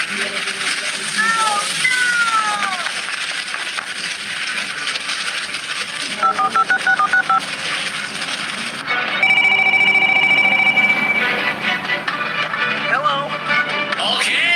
Hello. Okay.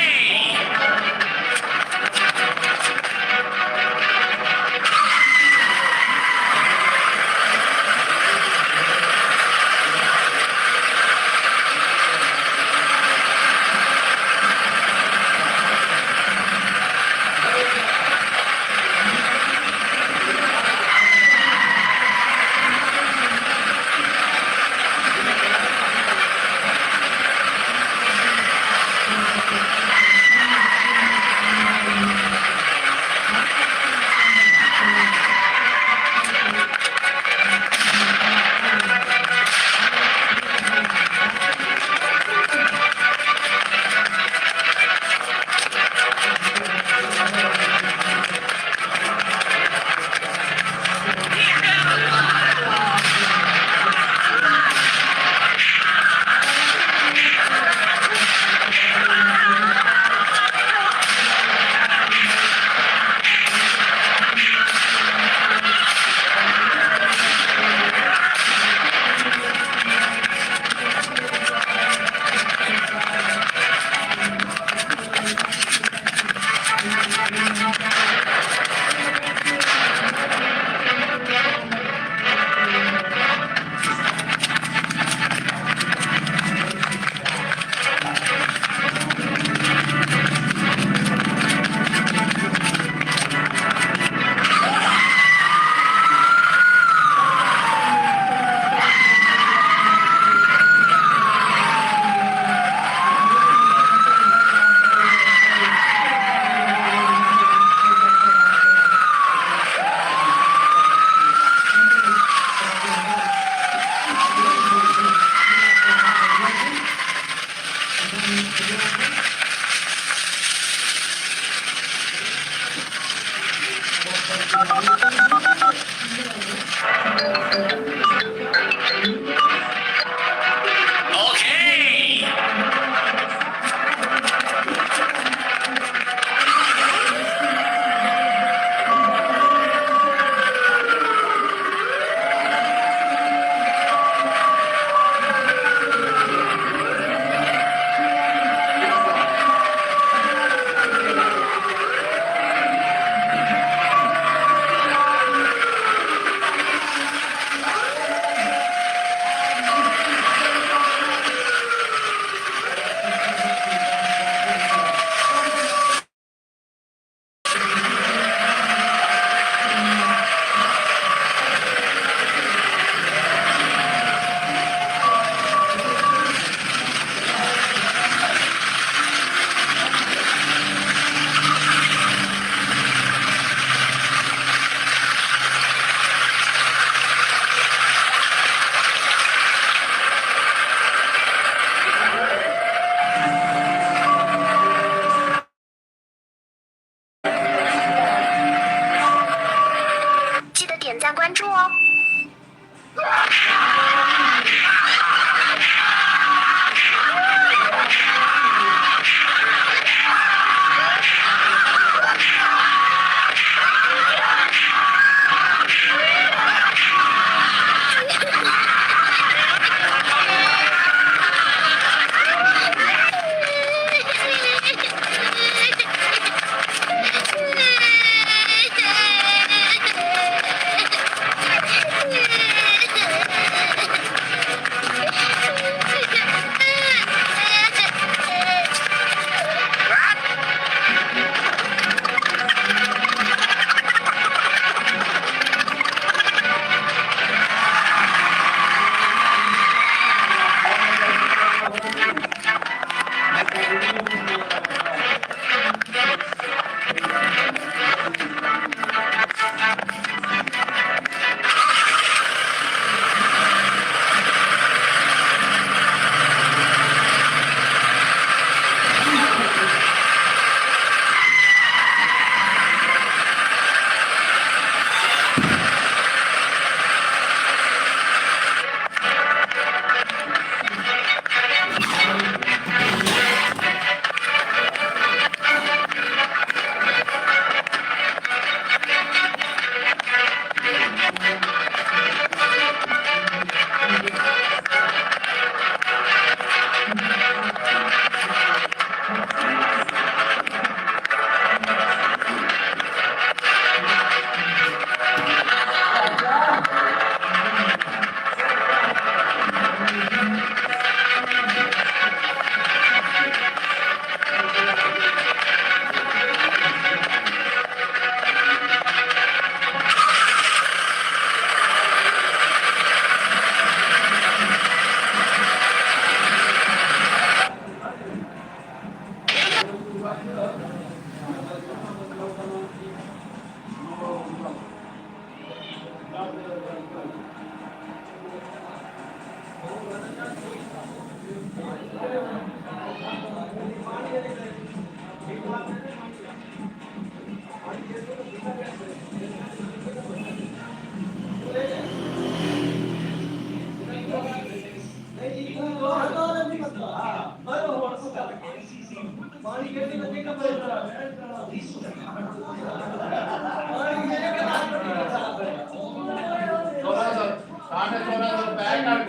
थोड़ा सा सामने थोड़ा सा बैक काट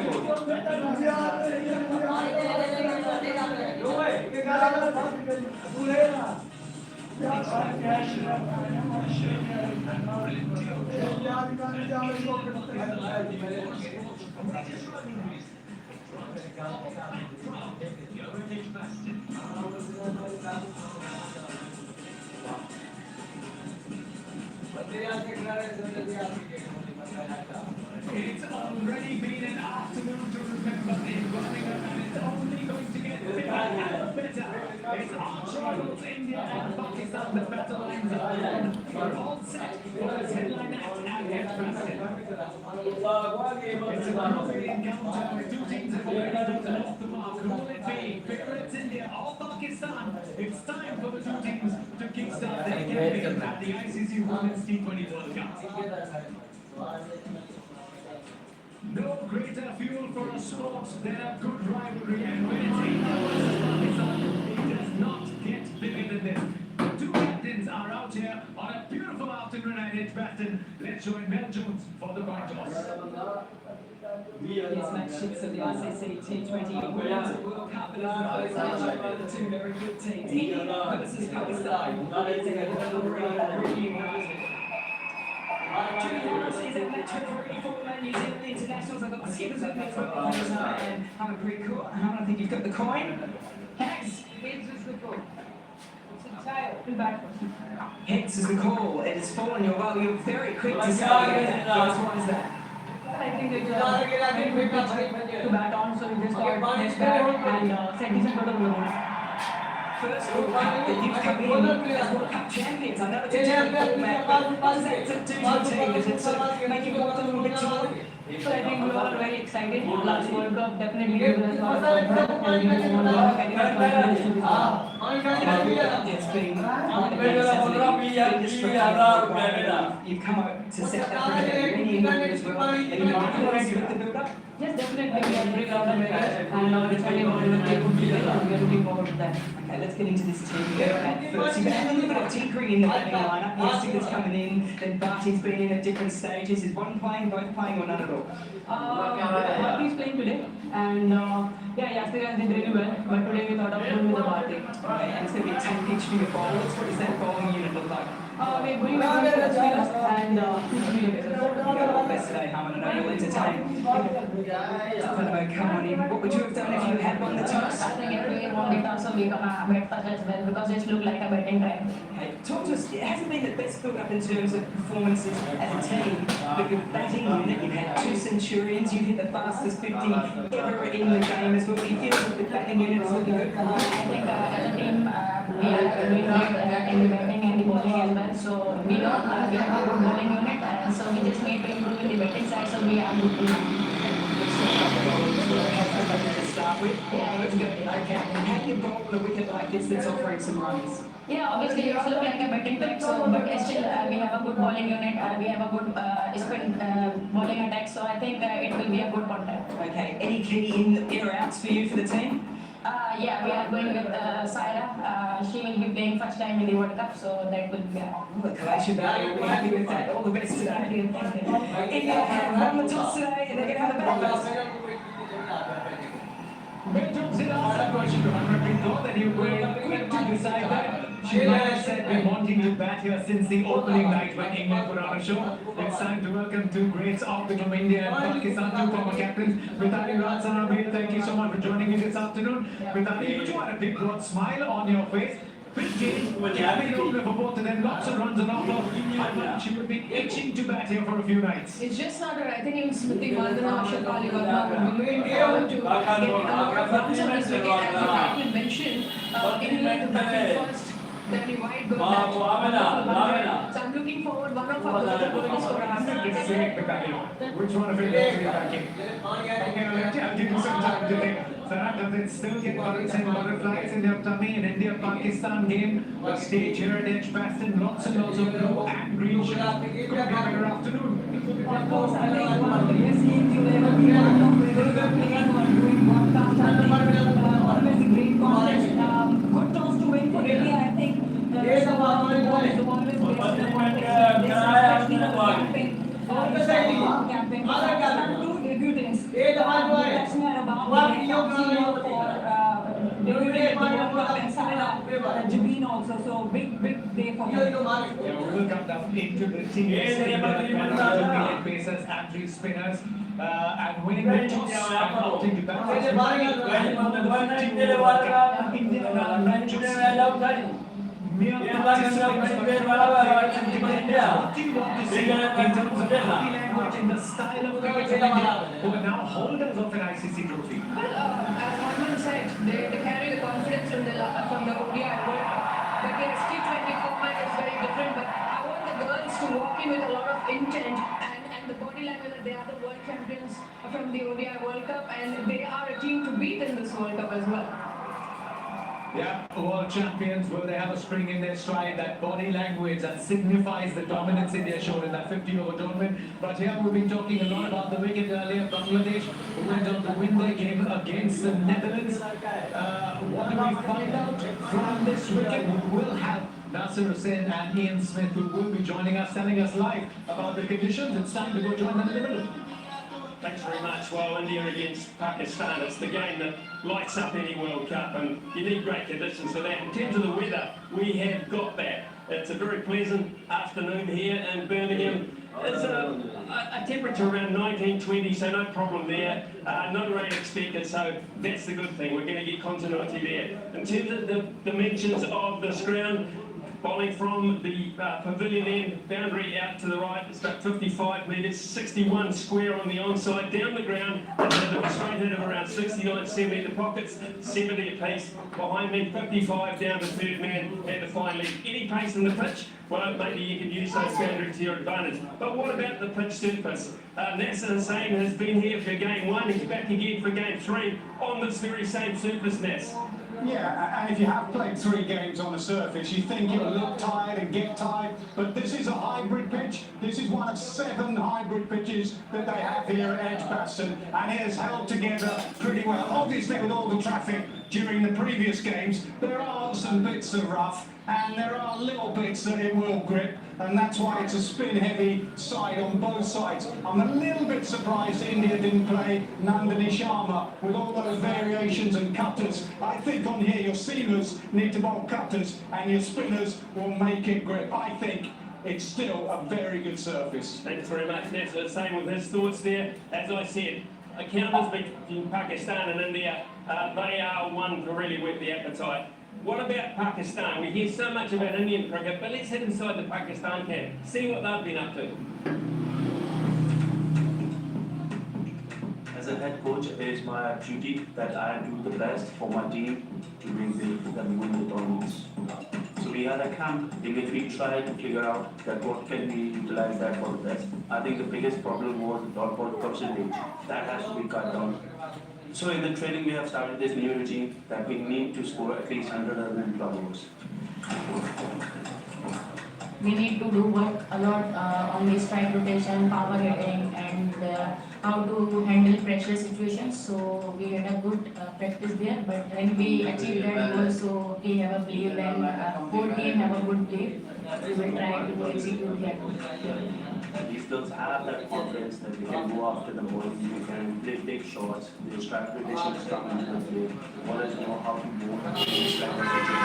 It's already been an afternoon to remember in Birmingham, and it's only going to get bigger and better. It's Archie, India and Pakistan, the battle lines are on. We're all set for this headline act at Edgbaston. It's a closing encounter with two teams that are ready to off the mark. Who will it be? Favourites India or Pakistan? It's time for the two teams to kickstart their campaign at the ICC Women's T20 World Cup. No greater fuel for a sport than a good rivalry, and when it's India versus Pakistan, it does not get bigger than this. The two captains are out here on a beautiful afternoon at Edgbaston. Let's join Mel Jones for the coin toss. Yes, match 6 of the ICC T20 Women's World Cup. It is the first match by the two very good teams. India versus Pakistan. Is a match referee for New Zealand internationals. I've got the skippers with me as well. And Harmanpreet Kaur. I think you've got the coin. Hex. Hex is the call. Hex is the call. It has fallen your way. You're very quick to say that. What is that? I think it's to bat on, so we just got next bat and set decent for the balloons. First World Cup that you've come in as World Cup champions. I know it's a different format, but what does that do to your team? Does it sort of make you walk a little bit taller? So I think we were all very excited. Last World Cup definitely gave us a lot of confidence and we want to work and confidence to this one. It's been quite a biggest trophy. You've come out to set that record many in as well. And you're happy with the build-up? Yes, definitely we are very proud of it and now it's very important to good together and we are looking forward to that. Okay, let's get into this team here at first. You've had a little bit of tinkering in the batting lineup. Jessica's coming in, then Barty's been in at different stages. Is one playing, both playing, or none at all? Barty is playing today and Yastika did really well, but today we thought of going with the Barty. Okay, and it's going to be a 10 pitch for your bowlers. What does that bowling unit look like? We're going with the spinners and two bases. You got all best today, Harman. I know you'll entertain. Come on in. What would you have done if you had won the toss? I think if we won the toss, so we come a bet touch as well because it looked like a betting time. Okay, talk to us. It hasn't been the best build up in terms of performances as a team, but your batting unit, you've had two centurions, you hit the fastest 50 ever in the game as well. You feel that the batting unit is looking good? I think as a team, we are doing good in the batting and the bowling as well. So we know we have a good bowling unit, and so we just need to improve in the batting side. So we are good to start with. Yeah, that's good. Okay. How do you bowl on a wicket like this that's offering some runs? Yeah, obviously it's look like a betting pick, so but still we have a good bowling unit, we have a good spin bowling attack, so I think it will be a good contact. Okay. Any key in air outs for you for the team? Yeah, we are going with Saira. She will be playing first time in the World Cup, so that will be. Well, Kalash Valley will be happy with that. All the best today. India have won the toss today, and they're going to have the bat first. Mel Jones did ask that question to Harmanpreet Kaur that you were quick to decide that. She might have said been wanting to bat here since the opening night when England put on a show. It's time to welcome two greats off from India and Pakistan, two former captains. Mithali Raj Sarabir, thank you so much for joining me this afternoon. Mithali, you had a big broad smile on your face. 15. Capping over for both of them. Lots of runs on offer. She would be itching to bat here for a few nights. It's just not her. I think even Smriti Mandana, Shefali Verma would be proud to get a lot of runs on this wicket. As you mentioned, England batting first, then wide go back. So I'm looking forward one of our bowlers going to score a hundred. Which one of it is backing? Okay, I'll give you some time to think. Sarat still get buttons and butterflies in their tummy. An India-Pakistan game will stage here at Edgbaston. Lots and lots of blue and green shirts. Could be a better afternoon. Of course, I think one of the best games you'll ever be part of, whether you're playing or doing broadcast. I think always a great contest. Good toss to win for India, I think. Always best in the contest. Especially the camping. Camping. Two debutants. Batsman about and Sarah Jabin also. So big day for her. Yeah, we will come down into the team. Pacers and three spinners. And winning the toss and opting to bat. India mere participants in the what do you want to see in terms of body language in the style of cricket of India, who are now holders of an ICC trophy? Well, as Harman said, they carry the confidence from the ODI World Cup. But yes, T20 format is very different. But I want the girls to walk in with a lot of intent and the body language that they are the world champions from the ODI World Cup, and they are a team to beat in this World Cup as well. Yeah, world champions, will they have a spring in their stride? That body language that signifies the dominance India showed in that 50-over tournament. But here we've been talking a lot about the wicket earlier. Bangladesh who went on to win their game against the Netherlands. What do we find out from this wicket? We will have Nasser Hussain and Ian Smith, who will be joining us, telling us live about the conditions. It's time to go join them in the middle. Thanks very much. Well, India against Pakistan, it's the game that lights up any World Cup, and you need great conditions for that. In terms of the weather, we have got that. It's a very pleasant afternoon here in Birmingham. It's a temperature around 19, 20, so no problem there. No rain expected, so that's the good thing. We're going to get continuity there. In terms of the dimensions of this ground, bowling from the pavilion end, boundary out to the right, it's about 55 metres, 61 square on the onside, down the ground, and a straight hit of around 69, 70, the pockets, 70 apiece. Behind me, 55 down to third man at the fine leg. Any pace in the pitch, well, maybe you could use those boundaries to your advantage. But what about the pitch surface? Nasser Hussain has been here for game 1, he's back again for game 3 on this very same surface, Nass. Yeah, and if you have played 3 games on the surface, you think you'll look tired and get tired, but this is a hybrid pitch. This is one of 7 hybrid pitches that they have here at Edgbaston, and it has held together pretty well. Obviously, with all the traffic during the previous games, there are some bits of rough, and there are little bits that it will grip, and that's why it's a spin-heavy side on both sides. I'm a little bit surprised India didn't play Nandini Sharma with all those variations and cutters. I think on here your seamers need to bowl cutters, and your spinners will make it grip. I think it's still a very good surface. Thanks very much, Nasser. Same with his thoughts there. As I said, counters between Pakistan and India, they are one to really whet the appetite. What about Pakistan? We hear so much about Indian cricket, but let's head inside the Pakistan camp, see what they've been up to. As a head coach, it is my duty that I do the best for my team to bring them win the tournaments. So we had a camp in which we tried to figure out that what can we utilize that for the best. I think the biggest problem was the dot ball percentage. That has to be cut down. So in the training we have started this new routine that we need to score at least 100 overs. We need to do work a lot on the strike rotation, power hitting, and how to handle pressure situations. So we had a good practice there. But when we achieve that goal, so we have a belief and whole team have a good belief. We will try to execute that. These girls have that confidence that they can go after the ball, they can play big shots, their strike rotation is coming into play, ballers know how to move, strike rotation,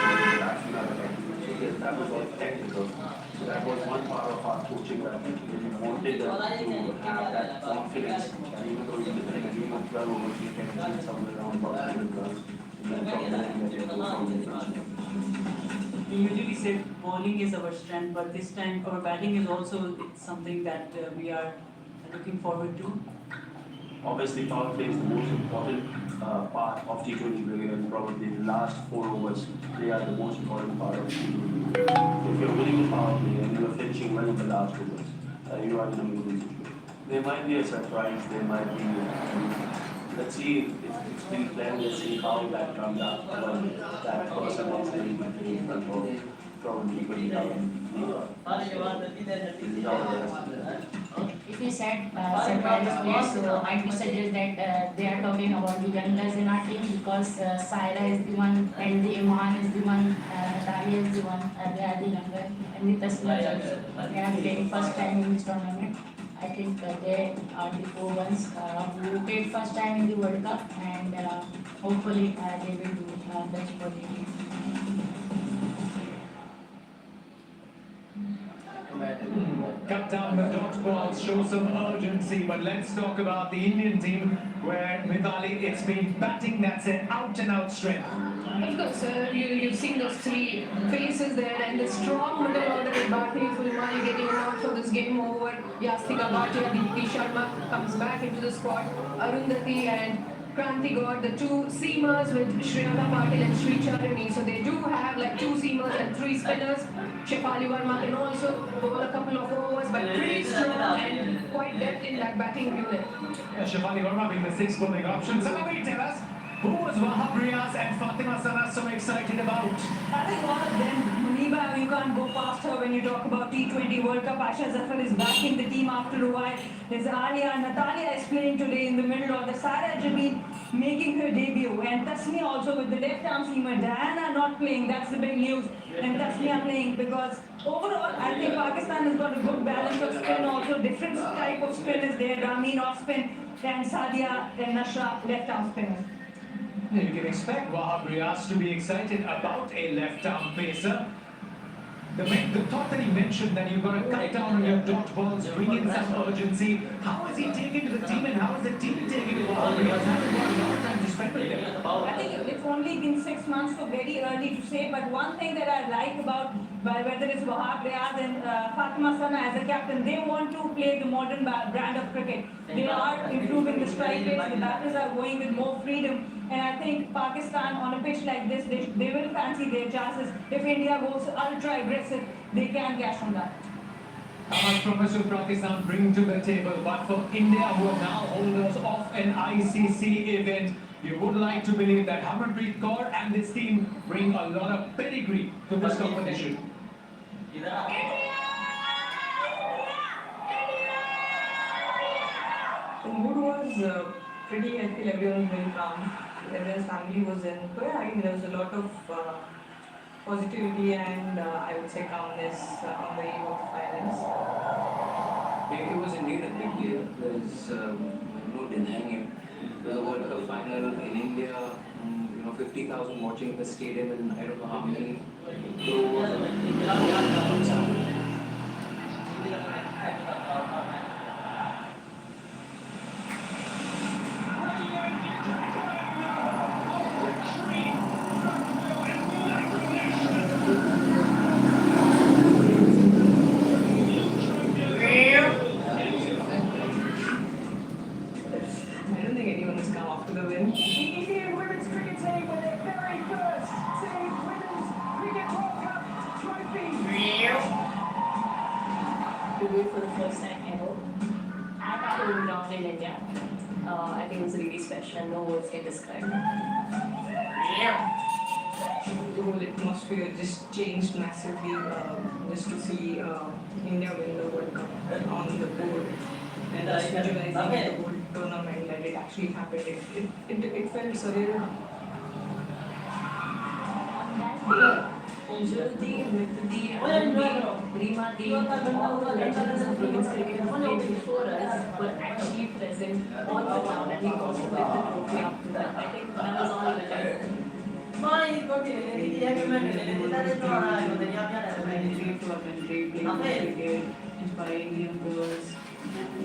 that was all technical. So that was one part of our coaching that we wanted them to have that confidence, and even though you can play a game of 12 overs, you can achieve somewhere around about 100 runs, and then from there you get your goal from the we usually say bowling is our strength, but this time our batting is also something that we are looking forward to. Obviously, power play is the most important part of T20 cricket, and probably the last 4 overs, they are the most important part of T20 cricket. If you're winning the power play and you are finishing well in the last overs, you are in a winning situation. There might be a surprise, there might be, let's see, it's been planned, let's see how that comes out. But that person is in front of probably 20,000. If you said surprise players, so I would suggest that they are talking about the young guys in our team because Saira is the one and the Iman is the one, Natalia is the one, they are the younger and the Tasneem is also. They are playing first time in this tournament. I think they are the 4 ones who played first time in the World Cup and hopefully they will do best for the team. Cut down the dot balls, show some urgency, but let's talk about the Indian team where Mithali, it's been batting that's an out-and-out strength. Of course, you've seen those 3 faces there and the strong middle order with Bharti Fulmani getting out for this game over. Yastika Bhatia, Deepti Sharma comes back into the squad. Arundhati and Kranti got the 2 seamers with Shriyana Patil and Sri Charani. So they do have like 2 seamers and 3 spinners. Shefali Verma can also bowl a couple of overs, but pretty strong and quite depth in that batting unit. Shefali Verma being the 6th bowling option. So maybe tell us, who was Wahab Riaz and Fatima Sana so excited about? I think one of them, Muniba, you can't go past her when you talk about T20 World Cup. Asha Zafar is back in the team after a while. There's Alia, Natalia is playing today in the middle order. Sarah Jameen making her debut. And Tasmia also with the left arm seamer. Diana not playing, that's the big news. And Tasmia playing because overall, I think Pakistan has got a good balance of spin also. Different type of spin is there. Rameen off spin and Sadia and Nasha left arm spinners. You can expect Wahab Riaz to be excited about a left-arm pacer. The thought that he mentioned that you've got to cut down on your dot balls, bring in some urgency. How is he taking to the team and how is the team taking to Wahab Riaz? Hasn't got a lot of time to spend with him. I think it's only been 6 months, so very early to say. But one thing that I like about whether it's Wahab Riaz and Fatima Sana as a captain, they want to play the modern brand of cricket. They are improving the strike rates. The batters are going with more freedom. And I think Pakistan on a pitch like this, they will fancy their chances. If India goes ultra aggressive, they can cash on that. How much promise will Pakistan bring to the table? But for India, who are now holders of an ICC event, you would like to believe that Harmanpreet Kaur and this team bring a lot of pedigree to this competition. The mood was pretty, I feel everyone was very calm. Everyone's family was in, so yeah, I mean, there was a lot of positivity and I would say calmness on the eve of finals. It was indeed a big deal. There's no denying it. The World Cup final in India, 50,000 watching the stadium and I don't know how many crores. I don't think anyone has come after the win. The Indian women's cricket team with their very first Women's Cricket World Cup trophy. To do it for the first time ever at our hometown in India. I think it's really special and no words can describe it. The whole atmosphere just changed massively just to see India win the World Cup on the board. And just visualizing the whole tournament that it actually happened. It felt surreal. Anjali, Mithili, Rima Devi, all the legends of women's cricket who played before us were actually present on the ground and we also with the trophy up to that. I think that was all the time. Dream to a country, playing cricket, inspiring young girls, and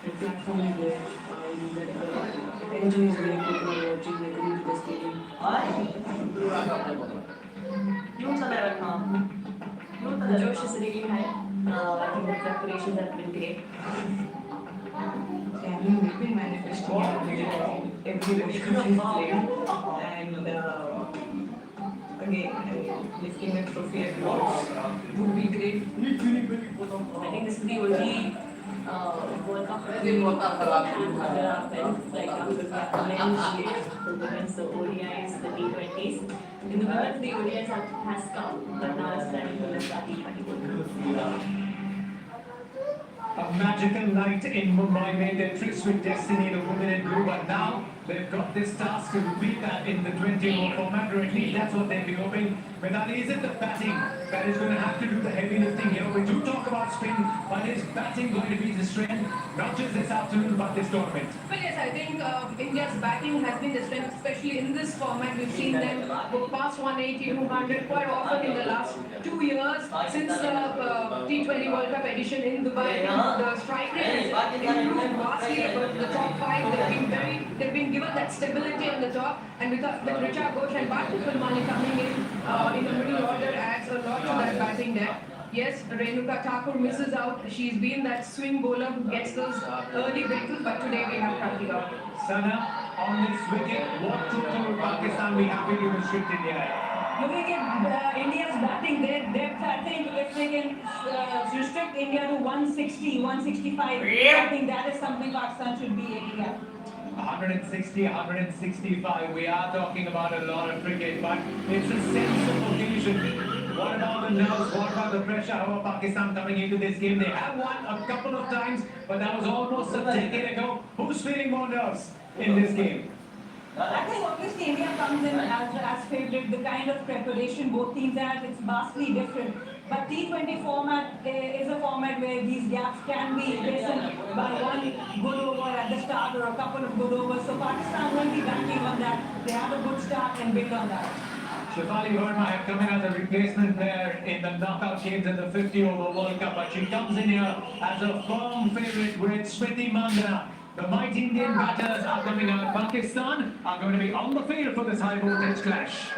the platform is there. That enjoy is very good watching the stadium. The Josh is really high. I think the preparations have been great. Yeah, I mean, we've been manifesting every World Cup we've played. And again, lifting a trophy at Lord's would be great. I think this is the only World Cup where we don't have under our belt, like the men's, the ODIs, the T20s. In the women's, the ODIs has come, but now it's starting to lift our T20 World Cup. A magical night in Mumbai made their tricks with destiny, the women in blue, but now they've got this task to repeat that in the 20-over format, or at least that's what they'll be hoping. Mithali, is it the batting that is going to have to do the heavy lifting here? We do talk about spin, but is batting going to be the strength, not just this afternoon, but this tournament? Well, yes, I think India's batting has been the strength, especially in this format. We've seen them go past 180, 200 quite often in the last 2 years since the T20 World Cup edition in Dubai. The strike rate has improved vastly above the top 5. They've been given that stability on the top, and with Richa Ghosh and Bharti Kulmani coming in the middle order adds a lot to that batting depth. Yes, Renuka Thakur misses out. She's been that swing bowler who gets those early breakthroughs, but today we have Pratika. Sana, on this wicket, what total will Pakistan be happy to restrict India? Looking at India's batting, their depth, I think if they can restrict India to 160, 165, I think that is something Pakistan should be aiming at. 160, 165. We are talking about a lot of cricket, but it's a sense of occasion. What about the nerves? What about the pressure? How are Pakistan coming into this game? They have won a couple of times, but that was almost a decade ago. Who's feeling more nerves in this game? I think obviously India comes in as favourite. The kind of preparation both teams have, it's vastly different. But T20 format is a format where these gaps can be lessened by one good over at the start or a couple of good overs. So Pakistan will be banking on that. They have a good start and build on that. Shefali Verma had come in as a replacement player in the knockout games in the 50-over World Cup, but she comes in here as a firm favourite with Smriti Mandhana. The mighty Indian batters are coming out. Pakistan are going to be on the field for this high voltage clash.